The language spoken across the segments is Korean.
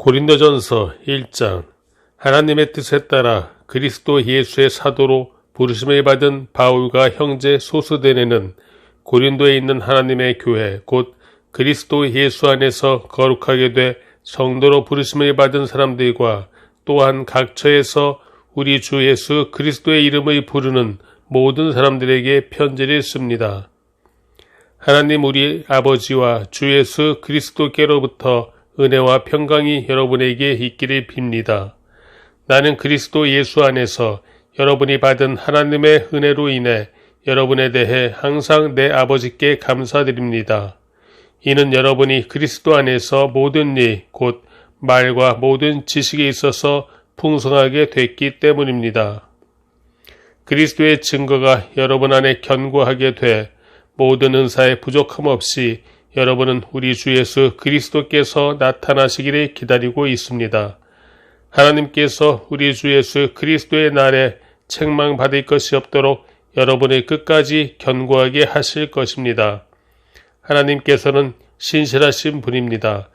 고린도전서 1장. 하나님의 뜻에 따라 그리스도 예수의 사도로 부르심을 받은 바울과 형제 소스데네는 고린도에 있는 하나님의 교회 곧 그리스도 예수 안에서 거룩하게 돼 성도로 부르심을 받은 사람들과 또한 각처에서 우리 주 예수 그리스도의 이름을 부르는 모든 사람들에게 편지를 씁니다. 하나님 우리 아버지와 주 예수 그리스도께로부터 은혜와 평강이 여러분에게 있기를 빕니다. 나는 그리스도 예수 안에서 여러분이 받은 하나님의 은혜로 인해 여러분에 대해 항상 내 아버지께 감사드립니다. 이는 여러분이 그리스도 안에서 모든 일, 곧 말과 모든 지식에 있어서 풍성하게 됐기 때문입니다. 그리스도의 증거가 여러분 안에 견고하게 돼 모든 은사에 부족함 없이 여러분은 우리 주 예수 그리스도께서 나타나시기를 기다리고 있습니다. 하나님께서 우리 주 예수 그리스도의 날에 책망받을 것이 없도록 여러분을 끝까지 견고하게 하실 것입니다. 하나님께서는 신실하신 분입니다.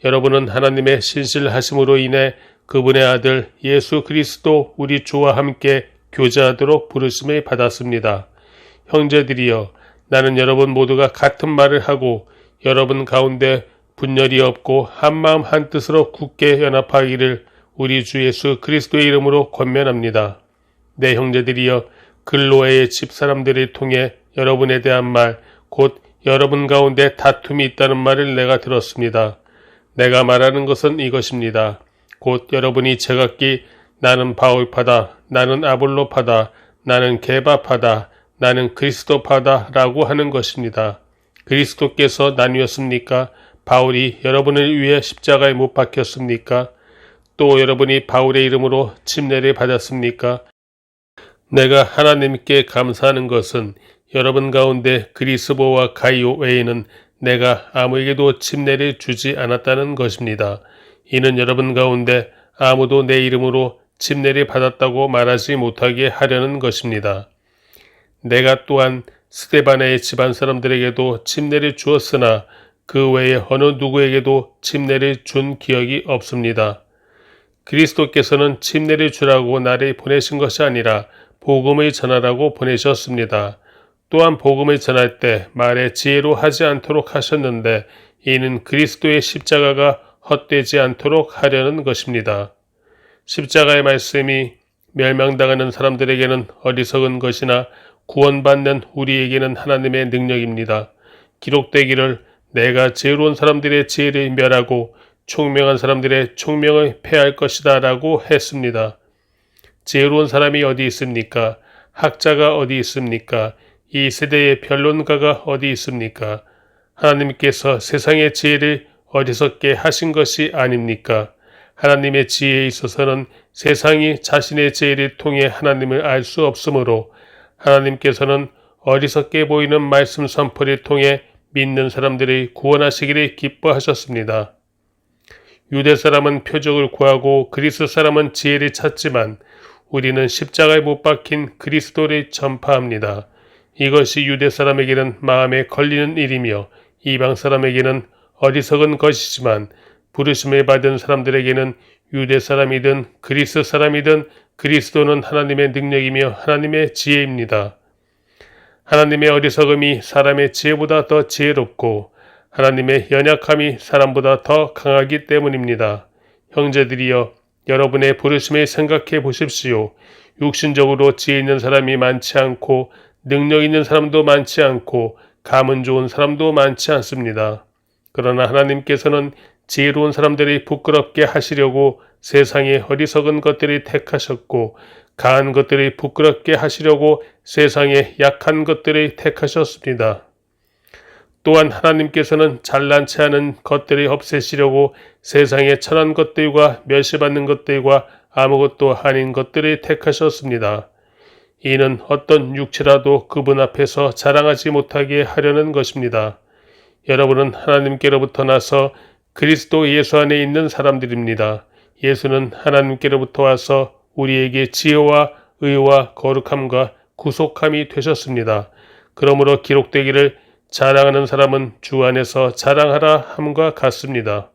여러분은 하나님의 신실하심으로 인해 그분의 아들 예수 그리스도 우리 주와 함께 교제하도록 부르심을 받았습니다. 형제들이여, 나는 여러분 모두가 같은 말을 하고 여러분 가운데 분열이 없고 한마음 한뜻으로 굳게 연합하기를 우리 주 예수 그리스도의 이름으로 권면합니다. 내 형제들이여, 글로에의 집사람들을 통해 여러분에 대한 말, 곧 여러분 가운데 다툼이 있다는 말을 내가 들었습니다. 내가 말하는 것은 이것입니다. 곧 여러분이 제각기 나는 바울파다, 나는 아볼로파다, 나는 게바파다, 나는 그리스도파다 라고 하는 것입니다. 그리스도께서 나뉘었습니까? 바울이 여러분을 위해 십자가에 못 박혔습니까? 또 여러분이 바울의 이름으로 침례를 받았습니까? 내가 하나님께 감사하는 것은 여러분 가운데 그리스보와 가이오 외에는 내가 아무에게도 침례를 주지 않았다는 것입니다. 이는 여러분 가운데 아무도 내 이름으로 침례를 받았다고 말하지 못하게 하려는 것입니다. 내가 또한 스데바나의 집안 사람들에게도 침례를 주었으나 그 외에 어느 누구에게도 침례를 준 기억이 없습니다. 그리스도께서는 침례를 주라고 나를 보내신 것이 아니라 복음을 전하라고 보내셨습니다. 또한 복음을 전할 때 말에 지혜로 하지 않도록 하셨는데 이는 그리스도의 십자가가 헛되지 않도록 하려는 것입니다. 십자가의 말씀이 멸망당하는 사람들에게는 어리석은 것이나 구원받는 우리에게는 하나님의 능력입니다. 기록되기를 내가 지혜로운 사람들의 지혜를 멸하고 총명한 사람들의 총명을 패할 것이다 라고 했습니다. 지혜로운 사람이 어디 있습니까? 학자가 어디 있습니까? 이 세대의 변론가가 어디 있습니까? 하나님께서 세상의 지혜를 어리석게 하신 것이 아닙니까? 하나님의 지혜에 있어서는 세상이 자신의 지혜를 통해 하나님을 알 수 없으므로 하나님께서는 어리석게 보이는 말씀 선포를 통해 믿는 사람들을 구원하시기를 기뻐하셨습니다. 유대 사람은 표적을 구하고 그리스 사람은 지혜를 찾지만 우리는 십자가에 못 박힌 그리스도를 전파합니다. 이것이 유대 사람에게는 마음에 걸리는 일이며 이방 사람에게는 어리석은 것이지만 부르심을 받은 사람들에게는 유대 사람이든 그리스 사람이든 그리스도는 하나님의 능력이며 하나님의 지혜입니다. 하나님의 어리석음이 사람의 지혜보다 더 지혜롭고 하나님의 연약함이 사람보다 더 강하기 때문입니다. 형제들이여, 여러분의 부르심을 생각해 보십시오. 육신적으로 지혜 있는 사람이 많지 않고 능력 있는 사람도 많지 않고 감은 좋은 사람도 많지 않습니다. 그러나 하나님께서는 지혜로운 사람들이 부끄럽게 하시려고 세상의 어리석은 것들을 택하셨고 강한 것들을 부끄럽게 하시려고 세상의 약한 것들을 택하셨습니다. 또한 하나님께서는 잘난치 않은 것들을 없애시려고 세상의 천한 것들과 멸시받는 것들과 아무것도 아닌 것들을 택하셨습니다. 이는 어떤 육체라도 그분 앞에서 자랑하지 못하게 하려는 것입니다. 여러분은 하나님께로부터 나서 그리스도 예수 안에 있는 사람들입니다. 예수는 하나님께로부터 와서 우리에게 지혜와 의와 거룩함과 구속함이 되셨습니다. 그러므로 기록되기를 자랑하는 사람은 주 안에서 자랑하라 함과 같습니다.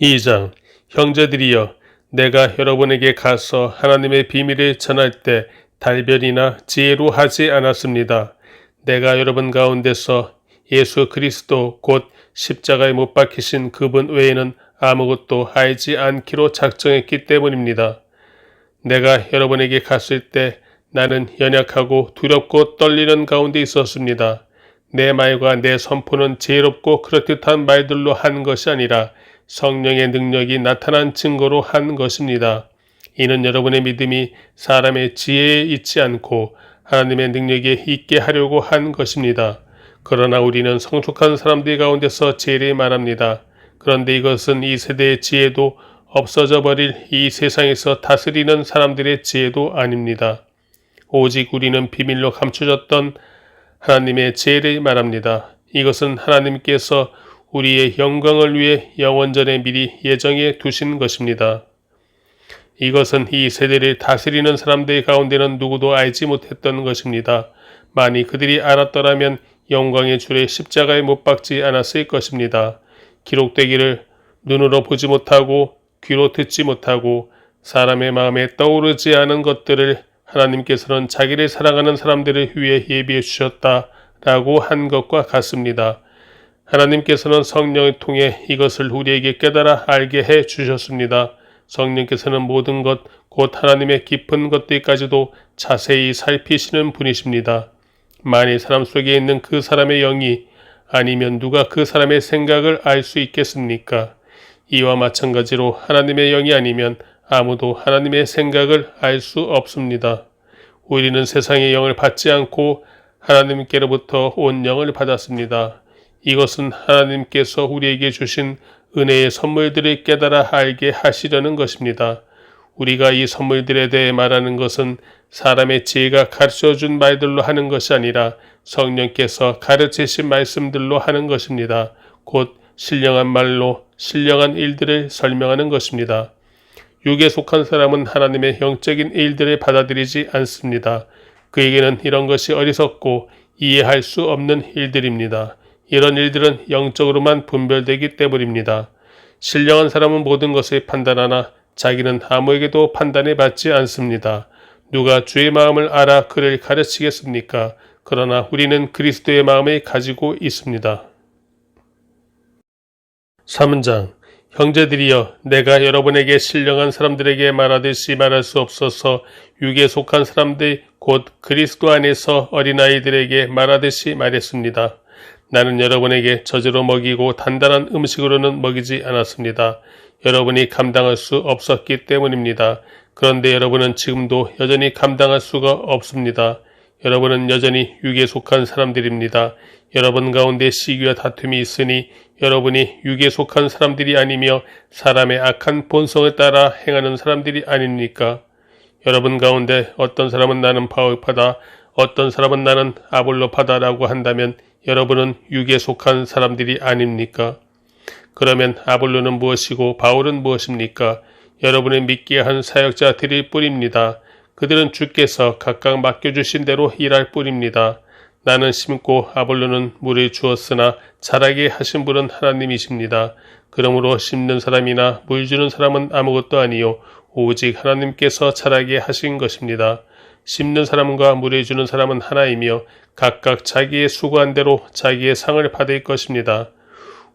2장. 형제들이여, 내가 여러분에게 가서 하나님의 비밀을 전할 때 달변이나 지혜로 하지 않았습니다. 내가 여러분 가운데서 예수 그리스도 곧 십자가에 못 박히신 그분 외에는 아무것도 알지 않기로 작정했기 때문입니다. 내가 여러분에게 갔을 때 나는 연약하고 두렵고 떨리는 가운데 있었습니다. 내 말과 내 선포는 지혜롭고 그럴듯한 말들로 한 것이 아니라 성령의 능력이 나타난 증거로 한 것입니다. 이는 여러분의 믿음이 사람의 지혜에 있지 않고 하나님의 능력에 있게 하려고 한 것입니다. 그러나 우리는 성숙한 사람들 가운데서 지혜를 말합니다. 그런데 이것은 이 세대의 지혜도 없어져 버릴 이 세상에서 다스리는 사람들의 지혜도 아닙니다. 오직 우리는 비밀로 감춰졌던 하나님의 지혜를 말합니다. 이것은 하나님께서 우리의 영광을 위해 영원전에 미리 예정해 두신 것입니다. 이것은 이 세대를 다스리는 사람들 가운데는 누구도 알지 못했던 것입니다. 만일 그들이 알았더라면 영광의 줄에 십자가에 못 박지 않았을 것입니다. 기록되기를 눈으로 보지 못하고 귀로 듣지 못하고 사람의 마음에 떠오르지 않은 것들을 하나님께서는 자기를 사랑하는 사람들을 위해 예비해 주셨다라고 한 것과 같습니다. 하나님께서는 성령을 통해 이것을 우리에게 깨달아 알게 해 주셨습니다. 성령께서는 모든 것, 곧 하나님의 깊은 것들까지도 자세히 살피시는 분이십니다. 만일 사람 속에 있는 그 사람의 영이 아니면 누가 그 사람의 생각을 알 수 있겠습니까? 이와 마찬가지로 하나님의 영이 아니면 아무도 하나님의 생각을 알 수 없습니다. 우리는 세상의 영을 받지 않고 하나님께로부터 온 영을 받았습니다. 이것은 하나님께서 우리에게 주신 은혜의 선물들을 깨달아 알게 하시려는 것입니다. 우리가 이 선물들에 대해 말하는 것은 사람의 지혜가 가르쳐준 말들로 하는 것이 아니라 성령께서 가르치신 말씀들로 하는 것입니다. 곧 신령한 말로 신령한 일들을 설명하는 것입니다. 육에 속한 사람은 하나님의 영적인 일들을 받아들이지 않습니다. 그에게는 이런 것이 어리석고 이해할 수 없는 일들입니다. 이런 일들은 영적으로만 분별되기 때문입니다. 신령한 사람은 모든 것을 판단하나 자기는 아무에게도 판단해 받지 않습니다. 누가 주의 마음을 알아 그를 가르치겠습니까? 그러나 우리는 그리스도의 마음을 가지고 있습니다. 3장. 형제들이여, 내가 여러분에게 신령한 사람들에게 말하듯이 말할 수 없어서 육에 속한 사람들 곧 그리스도 안에서 어린아이들에게 말하듯이 말했습니다. 나는 여러분에게 저주로 먹이고 단단한 음식으로는 먹이지 않았습니다. 여러분이 감당할 수 없었기 때문입니다. 그런데 여러분은 지금도 여전히 감당할 수가 없습니다. 여러분은 여전히 육에 속한 사람들입니다. 여러분 가운데 시기와 다툼이 있으니 여러분이 육에 속한 사람들이 아니며 사람의 악한 본성을 따라 행하는 사람들이 아닙니까? 여러분 가운데 어떤 사람은 나는 바울파다, 어떤 사람은 나는 아볼로파다라고 한다면 여러분은 육에 속한 사람들이 아닙니까? 그러면 아볼로는 무엇이고 바울은 무엇입니까? 여러분의 믿게 한 사역자들일 뿐입니다. 그들은 주께서 각각 맡겨주신 대로 일할 뿐입니다. 나는 심고 아볼로는 물을 주었으나 자라게 하신 분은 하나님이십니다. 그러므로 심는 사람이나 물 주는 사람은 아무것도 아니요 오직 하나님께서 자라게 하신 것입니다. 심는 사람과 물을 주는 사람은 하나이며 각각 자기의 수고한 대로 자기의 상을 받을 것입니다.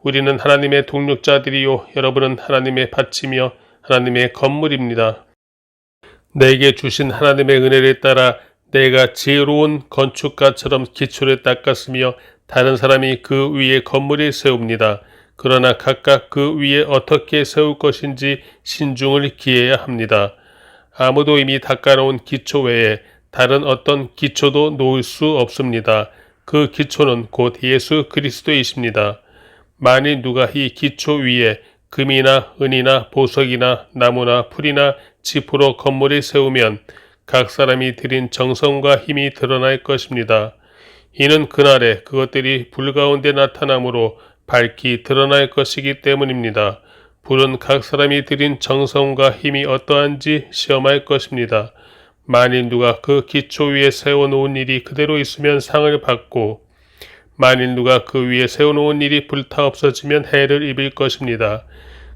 우리는 하나님의 동력자들이요 여러분은 하나님의 밭이며 하나님의 건물입니다. 내게 주신 하나님의 은혜를 따라 내가 지혜로운 건축가처럼 기초를 닦았으며 다른 사람이 그 위에 건물을 세웁니다. 그러나 각각 그 위에 어떻게 세울 것인지 신중을 기해야 합니다. 아무도 이미 닦아놓은 기초 외에 다른 어떤 기초도 놓을 수 없습니다. 그 기초는 곧 예수 그리스도이십니다. 만일 누가 이 기초 위에 금이나 은이나 보석이나 나무나 풀이나 지푸로 건물을 세우면 각 사람이 들인 정성과 힘이 드러날 것입니다. 이는 그날에 그것들이 불 가운데 나타나므로 밝히 드러날 것이기 때문입니다. 불은 각 사람이 들인 정성과 힘이 어떠한지 시험할 것입니다. 만일 누가 그 기초 위에 세워놓은 일이 그대로 있으면 상을 받고 만일 누가 그 위에 세워놓은 일이 불타 없어지면 해를 입을 것입니다.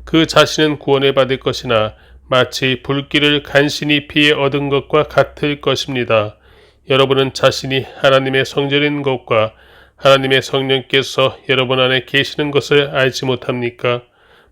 그 자신은 구원을 받을 것이나 마치 불길을 간신히 피해 얻은 것과 같을 것입니다. 여러분은 자신이 하나님의 성전인 것과 하나님의 성령께서 여러분 안에 계시는 것을 알지 못합니까?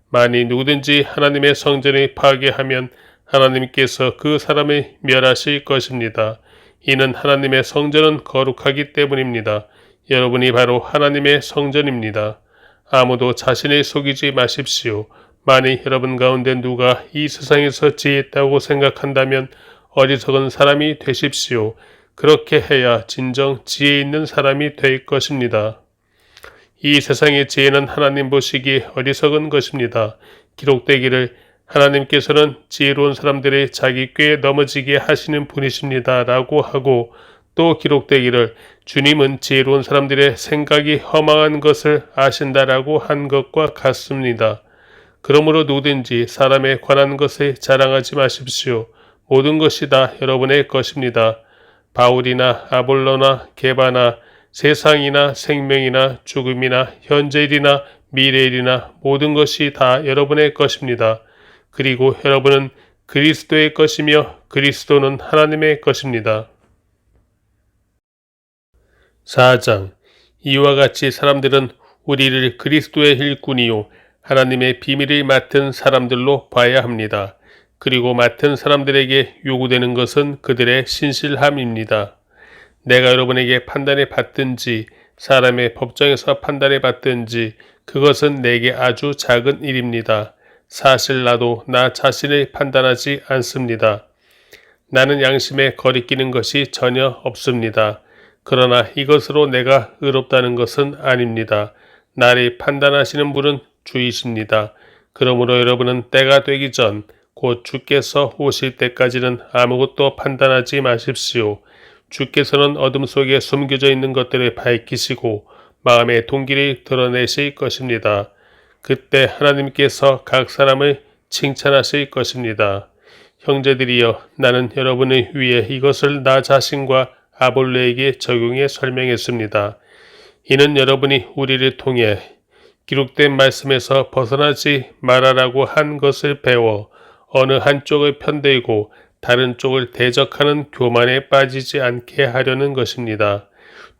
만일 누구든지 하나님의 성전을 파괴하면 하나님께서 그 사람을 멸하실 것입니다. 이는 하나님의 성전은 거룩하기 때문입니다. 여러분이 바로 하나님의 성전입니다. 아무도 자신을 속이지 마십시오. 만일 여러분 가운데 누가 이 세상에서 지혜있다고 생각한다면 어리석은 사람이 되십시오. 그렇게 해야 진정 지혜 있는 사람이 될 것입니다. 이 세상의 지혜는 하나님 보시기에 어리석은 것입니다. 기록되기를 하나님께서는 지혜로운 사람들이 자기 꾀에 넘어지게 하시는 분이십니다. 라고 하고 또 기록되기를 주님은 지혜로운 사람들의 생각이 허망한 것을 아신다라고 한 것과 같습니다. 그러므로 누구든지 사람에 관한 것을 자랑하지 마십시오. 모든 것이 다 여러분의 것입니다. 바울이나 아볼로나 게바나 세상이나 생명이나 죽음이나 현재일이나 미래일이나 모든 것이 다 여러분의 것입니다. 그리고 여러분은 그리스도의 것이며 그리스도는 하나님의 것입니다. 4장. 이와 같이 사람들은 우리를 그리스도의 일꾼이요 하나님의 비밀을 맡은 사람들로 봐야 합니다. 그리고 맡은 사람들에게 요구되는 것은 그들의 신실함입니다. 내가 여러분에게 판단을 받든지 사람의 법정에서 판단을 받든지 그것은 내게 아주 작은 일입니다. 사실 나도 나 자신을 판단하지 않습니다. 나는 양심에 거리끼는 것이 전혀 없습니다. 그러나 이것으로 내가 의롭다는 것은 아닙니다. 나를 판단하시는 분은 주이십니다. 그러므로 여러분은 때가 되기 전 곧 주께서 오실 때까지는 아무것도 판단하지 마십시오. 주께서는 어둠 속에 숨겨져 있는 것들을 밝히시고 마음의 동기를 드러내실 것입니다. 그때 하나님께서 각 사람을 칭찬하실 것입니다. 형제들이여, 나는 여러분을 위해 이것을 나 자신과 아볼로에게 적용해 설명했습니다. 이는 여러분이 우리를 통해 기록된 말씀에서 벗어나지 말아라고 한 것을 배워 어느 한쪽을 편들고 다른 쪽을 대적하는 교만에 빠지지 않게 하려는 것입니다.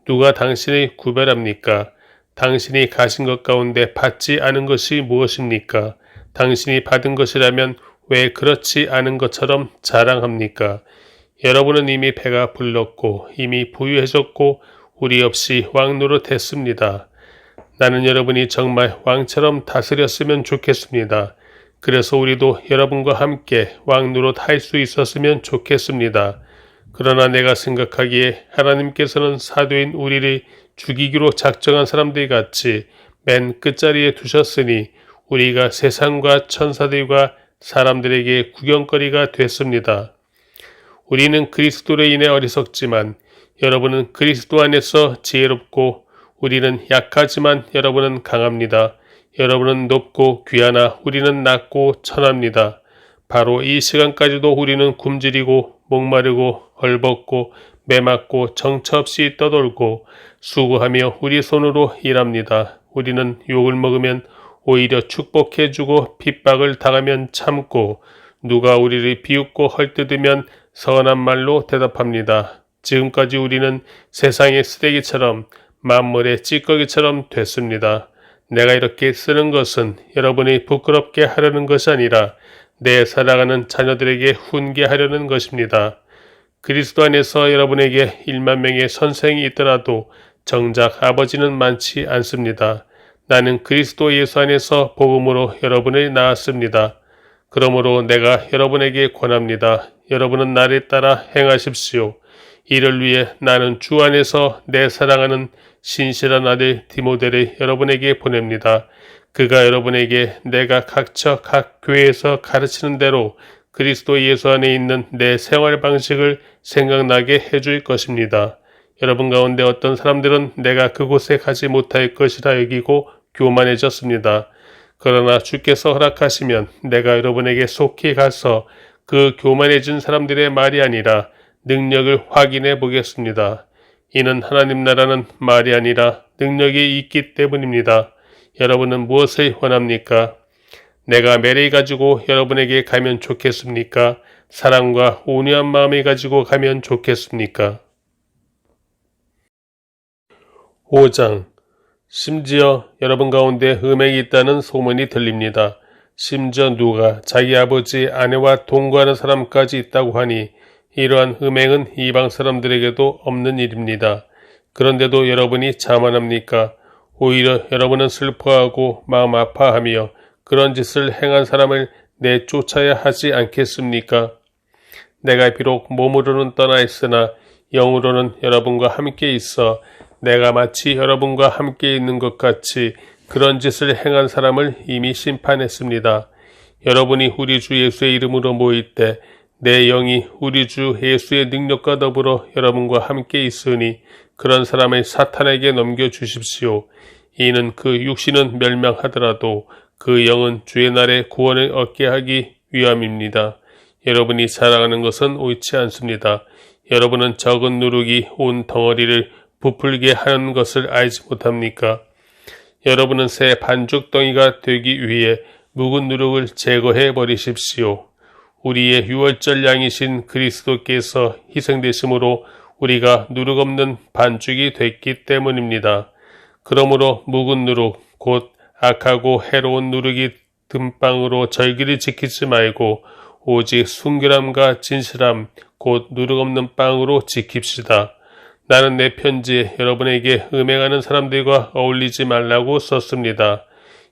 누가 당신을 구별합니까? 당신이 가진 것 가운데 받지 않은 것이 무엇입니까? 당신이 받은 것이라면 왜 그렇지 않은 것처럼 자랑합니까? 여러분은 이미 배가 불렀고 이미 부유해졌고 우리 없이 왕 노릇했습니다. 나는 여러분이 정말 왕처럼 다스렸으면 좋겠습니다. 그래서 우리도 여러분과 함께 왕 노릇 할 수 있었으면 좋겠습니다. 그러나 내가 생각하기에 하나님께서는 사도인 우리를 죽이기로 작정한 사람들 같이 맨 끝자리에 두셨으니 우리가 세상과 천사들과 사람들에게 구경거리가 됐습니다. 우리는 그리스도로 인해 어리석지만 여러분은 그리스도 안에서 지혜롭고 우리는 약하지만 여러분은 강합니다. 여러분은 높고 귀하나 우리는 낮고 천합니다. 바로 이 시간까지도 우리는 굶주리고 목마르고 헐벗고 매맞고 정처 없이 떠돌고 수고하며 우리 손으로 일합니다. 우리는 욕을 먹으면 오히려 축복해주고 핍박을 당하면 참고 누가 우리를 비웃고 헐뜯으면 선한 말로 대답합니다. 지금까지 우리는 세상의 쓰레기처럼 만물의 찌꺼기처럼 됐습니다. 내가 이렇게 쓰는 것은 여러분이 부끄럽게 하려는 것이 아니라 내 살아가는 자녀들에게 훈계하려는 것입니다. 그리스도 안에서 여러분에게 1만 명의 선생이 있더라도 정작 아버지는 많지 않습니다. 나는 그리스도 예수 안에서 복음으로 여러분을 낳았습니다. 그러므로 내가 여러분에게 권합니다. 여러분은 나를 따라 행하십시오. 이를 위해 나는 주 안에서 내 사랑하는 신실한 아들 디모데를 여러분에게 보냅니다. 그가 여러분에게 내가 각처 각 교회에서 가르치는 대로 그리스도 예수 안에 있는 내 생활 방식을 생각나게 해줄 것입니다. 여러분 가운데 어떤 사람들은 내가 그곳에 가지 못할 것이라 여기고 교만해졌습니다. 그러나 주께서 허락하시면 내가 여러분에게 속히 가서 그 교만해진 사람들의 말이 아니라 능력을 확인해 보겠습니다. 이는 하나님 나라는 말이 아니라 능력이 있기 때문입니다. 여러분은 무엇을 원합니까? 내가 매를 가지고 여러분에게 가면 좋겠습니까? 사랑과 온유한 마음을 가지고 가면 좋겠습니까? 5장. 심지어 여러분 가운데 음행이 있다는 소문이 들립니다. 심지어 누가 자기 아버지 아내와 동거하는 사람까지 있다고 하니 이러한 음행은 이방 사람들에게도 없는 일입니다. 그런데도 여러분이 자만합니까? 오히려 여러분은 슬퍼하고 마음 아파하며 그런 짓을 행한 사람을 내쫓아야 하지 않겠습니까? 내가 비록 몸으로는 떠나 있으나 영으로는 여러분과 함께 있어 내가 마치 여러분과 함께 있는 것 같이 그런 짓을 행한 사람을 이미 심판했습니다. 여러분이 우리 주 예수의 이름으로 모일 때 내 영이 우리 주 예수의 능력과 더불어 여러분과 함께 있으니 그런 사람을 사탄에게 넘겨주십시오. 이는 그 육신은 멸망하더라도 그 영은 주의 날에 구원을 얻게 하기 위함입니다. 여러분이 사랑하는 것은 옳지 않습니다. 여러분은 적은 누룩이 온 덩어리를 부풀게 하는 것을 알지 못합니까? 여러분은 새 반죽덩이가 되기 위해 묵은 누룩을 제거해 버리십시오. 우리의 유월절 양이신 그리스도께서 희생되심으로 우리가 누룩 없는 반죽이 됐기 때문입니다. 그러므로 묵은 누룩, 곧 악하고 해로운 누룩이 듬빵으로 절기를 지키지 말고 오직 순결함과 진실함, 곧 누룩 없는 빵으로 지킵시다. 나는 내 편지에 여러분에게 음행하는 사람들과 어울리지 말라고 썼습니다.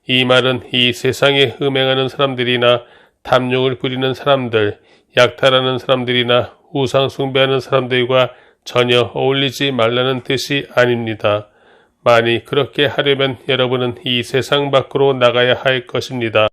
이 말은 이 세상에 음행하는 사람들이나 탐욕을 부리는 사람들, 약탈하는 사람들이나 우상 숭배하는 사람들과 전혀 어울리지 말라는 뜻이 아닙니다. 만일 그렇게 하려면 여러분은 이 세상 밖으로 나가야 할 것입니다.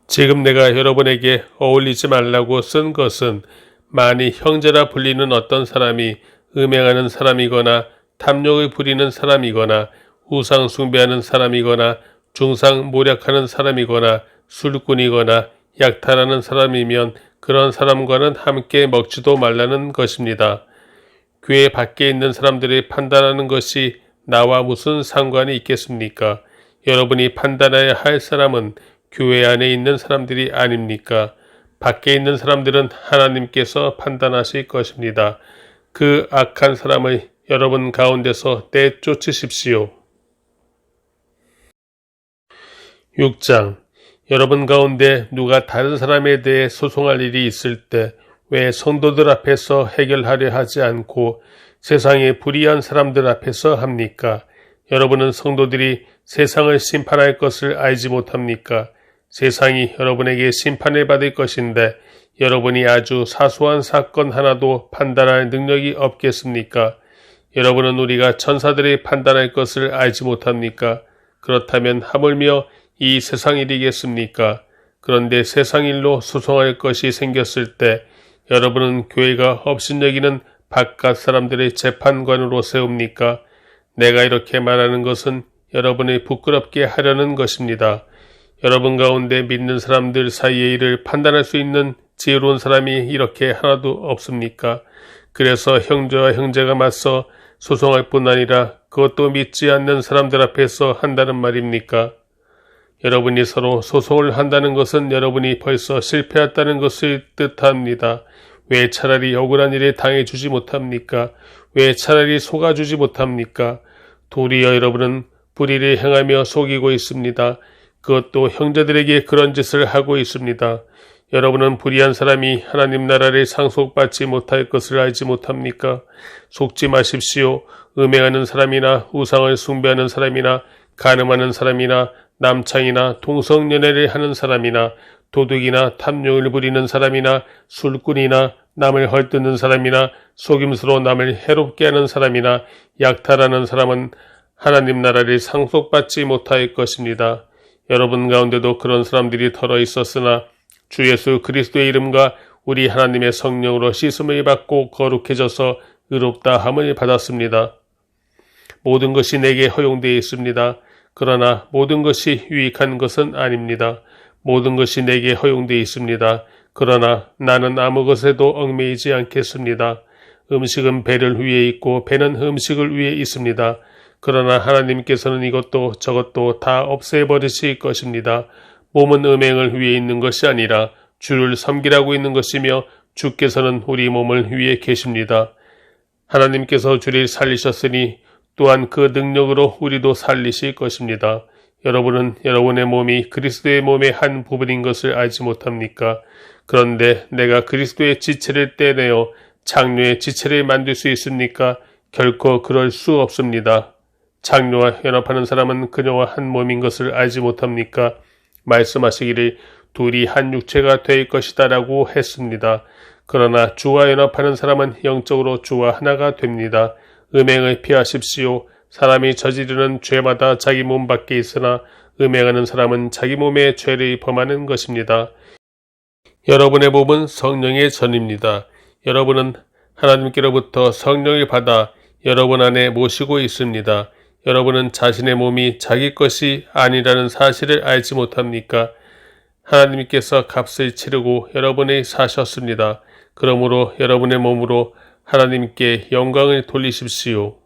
지금 내가 여러분에게 어울리지 말라고 쓴 것은 만일 형제라 불리는 어떤 사람이 음행하는 사람이거나 탐욕을 부리는 사람이거나 우상 숭배하는 사람이거나 중상 모략하는 사람이거나 술꾼이거나 약탈하는 사람이면 그런 사람과는 함께 먹지도 말라는 것입니다. 교회 밖에 있는 사람들이 판단하는 것이 나와 무슨 상관이 있겠습니까? 여러분이 판단해야 할 사람은 교회 안에 있는 사람들이 아닙니까? 밖에 있는 사람들은 하나님께서 판단하실 것입니다. 그 악한 사람을 여러분 가운데서 내쫓으십시오. 6장. 여러분 가운데 누가 다른 사람에 대해 소송할 일이 있을 때 왜 성도들 앞에서 해결하려 하지 않고 세상의 불의한 사람들 앞에서 합니까? 여러분은 성도들이 세상을 심판할 것을 알지 못합니까? 세상이 여러분에게 심판을 받을 것인데 여러분이 아주 사소한 사건 하나도 판단할 능력이 없겠습니까? 여러분은 우리가 천사들이 판단할 것을 알지 못합니까? 그렇다면 하물며 이 세상 일이겠습니까? 그런데 세상 일로 소송할 것이 생겼을 때 여러분은 교회가 업신여기는 바깥 사람들의 재판관으로 세웁니까? 내가 이렇게 말하는 것은 여러분을 부끄럽게 하려는 것입니다. 여러분 가운데 믿는 사람들 사이의 일을 판단할 수 있는 지혜로운 사람이 이렇게 하나도 없습니까? 그래서 형제와 형제가 맞서 소송할 뿐 아니라 그것도 믿지 않는 사람들 앞에서 한다는 말입니까? 여러분이 서로 소송을 한다는 것은 여러분이 벌써 실패했다는 것을 뜻합니다. 왜 차라리 억울한 일에 당해주지 못합니까? 왜 차라리 속아주지 못합니까? 도리어 여러분은 불의를 행하며 속이고 있습니다. 그것도 형제들에게 그런 짓을 하고 있습니다. 여러분은 불의한 사람이 하나님 나라를 상속받지 못할 것을 알지 못합니까? 속지 마십시오. 음행하는 사람이나 우상을 숭배하는 사람이나 간음하는 사람이나 남창이나 동성연애를 하는 사람이나 도둑이나 탐욕을 부리는 사람이나 술꾼이나 남을 헐뜯는 사람이나 속임수로 남을 해롭게 하는 사람이나 약탈하는 사람은 하나님 나라를 상속받지 못할 것입니다. 여러분 가운데도 그런 사람들이 덜어 있었으나 주 예수 그리스도의 이름과 우리 하나님의 성령으로 씻음을 받고 거룩해져서 의롭다 함을 받았습니다. 모든 것이 내게 허용되어 있습니다. 그러나 모든 것이 유익한 것은 아닙니다. 모든 것이 내게 허용되어 있습니다. 그러나 나는 아무 것에도 얽매이지 않겠습니다. 음식은 배를 위해 있고 배는 음식을 위해 있습니다. 그러나 하나님께서는 이것도 저것도 다 없애버리실 것입니다. 몸은 음행을 위해 있는 것이 아니라 주를 섬기라고 있는 것이며 주께서는 우리 몸을 위해 계십니다. 하나님께서 주를 살리셨으니 또한 그 능력으로 우리도 살리실 것입니다. 여러분은 여러분의 몸이 그리스도의 몸의 한 부분인 것을 알지 못합니까? 그런데 내가 그리스도의 지체를 떼내어 장로의 지체를 만들 수 있습니까? 결코 그럴 수 없습니다. 장로와 연합하는 사람은 그녀와 한 몸인 것을 알지 못합니까? 말씀하시기를 둘이 한 육체가 될 것이다 라고 했습니다. 그러나 주와 연합하는 사람은 영적으로 주와 하나가 됩니다. 음행을 피하십시오. 사람이 저지르는 죄마다 자기 몸 밖에 있으나 음행하는 사람은 자기 몸에 죄를 범하는 것입니다. 여러분의 몸은 성령의 전입니다. 여러분은 하나님께로부터 성령을 받아 여러분 안에 모시고 있습니다. 여러분은 자신의 몸이 자기 것이 아니라는 사실을 알지 못합니까? 하나님께서 값을 치르고 여러분이 사셨습니다. 그러므로 여러분의 몸으로 하나님께 영광을 돌리십시오.